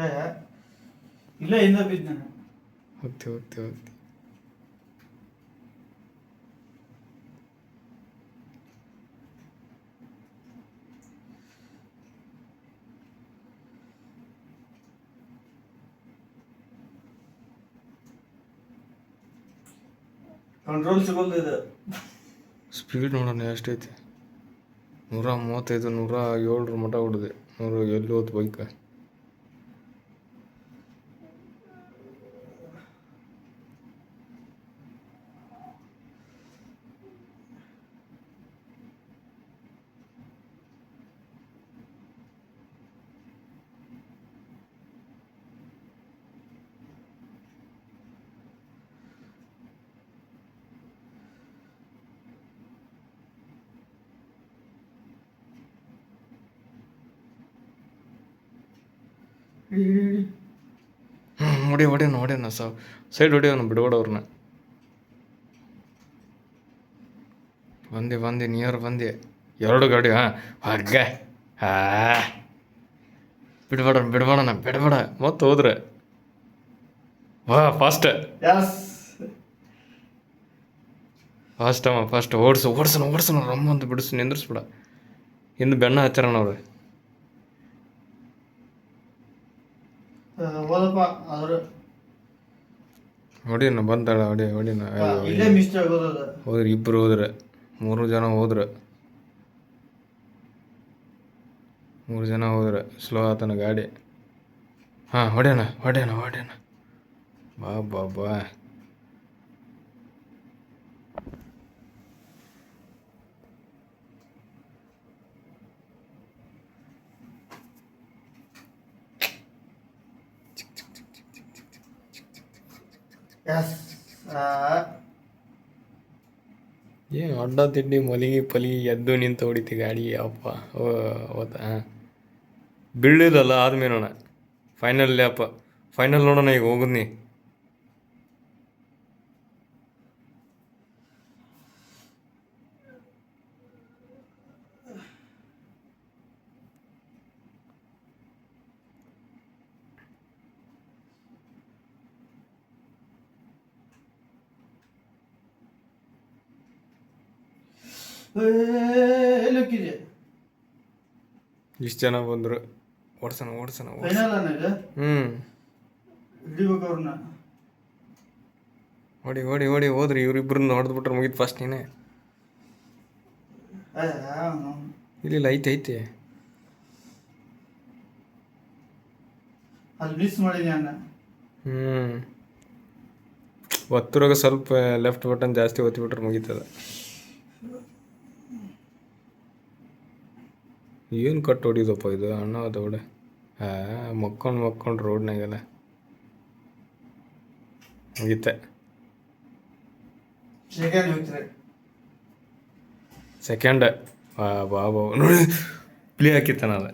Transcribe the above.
ಏ, ಇಲ್ಲ ಹಿಂದೆ ಬಿದ್ದು ನಾನು. ಹೋಗ್ತಿ ಹೋಗ್ತಿ ಹೋಗ್ತಿ. ಕಂಟ್ರೋಲ್ ಸಿಗೋಲ್ದು ಇದು. ಸ್ಪೀಡ್ ನೋಡೋಣ ಎಷ್ಟೈತಿ. 135 107 ಮಟ ಹೊಡೆದೆ. ಎಲ್ಲಿ ಹೋಯ್ತು ಬೈಕ್. ಹೊಡೆಯೋಣ ಸೈಡ್ ಹೊಡೆಯೋಣ ಬಿಡ್ಬೇಡವ್ರನ್ನ. ಬಂದೆ ನಿಯರ್ ಬಂದೆ. 2 ಗಾಡಿ. ಹಾಗೆ ಬಿಡ್ಬೇಡ ಮತ್ತೆ ಹೋದ್ರೆ ಫಾಸ್ಟ್ ಓಡ್ಸೋಣ ರಮ್ಮ ಅಂತ ಬಿಡಿಸ್ ನಿಂದ್ರಿಸ್ಬಿಡ. ಹಿಂದೆ ಬೆಣ್ಣ ಹಚ್ಚಾರಣ ಅವ್ರು. ಹೊಡಿನ ಬಂದಾಳ ಹೊಡಿನ. ಹೋದ್ರಿ ಇಬ್ಬರು ಹೋದ್ರೆ 3 ಜನ ಹೋದ್ರೆ. 3 ಜನ ಹೋದ್ರೆ ಸ್ಲೋ ಆತನ ಗಾಡಿ. ಹೊಡ್ಯಾನ ಬಾ. ಏನು ಅಡ್ಡ ತಿಂಡಿ ಮಲಿಗೆ ಪಲಿಗೆ ಎದ್ದು ನಿಂತು ಹೊಡಿತಿ ಗಾಡಿ. ಅಪ್ಪ ಬೀಳಿಲ್ಲಲ್ಲ ಆದ್ಮೇಲೆ ಫೈನಲ್ ನೋಡೋಣ ಈಗ ಹೋಗುದ್ನಿ. ಇಷ್ಟು ಜನ ಬಂದರು. ಓಡ್ಸೋಣ ಹೊಡಿ ಹೋದ್ರಿ. ಇವ್ರಿಬ್ರನ್ನ ಹೊಡೆದ್ಬಿಟ್ರೆ ಮುಗಿತು ಫಸ್ಟ್. ನೀನೆ ಇಲ್ಲ ಐತೆ ಒತ್ತುರಾಗ ಸ್ವಲ್ಪ ಲೆಫ್ಟ್ ಬಟನ್ ಜಾಸ್ತಿ ಒತ್ತಿಬಿಟ್ರೆ ಮುಗೀತದ. ಏನು ಕಟ್ ಹೊಡಿದಪ್ಪ ಇದು ಅಣ್ಣ ಅದ ಹೊಡೆ. ಮಕ್ಕೊಂಡು ರೋಡ್ನಾಗೆಲ್ಲ ಮುಗೀತೆ. ಸೆಕೆಂಡ್ ಬಾ ನೋಡಿ ಪ್ಲೇ ಹಾಕಿತ್ತಾನಲ್ಲ.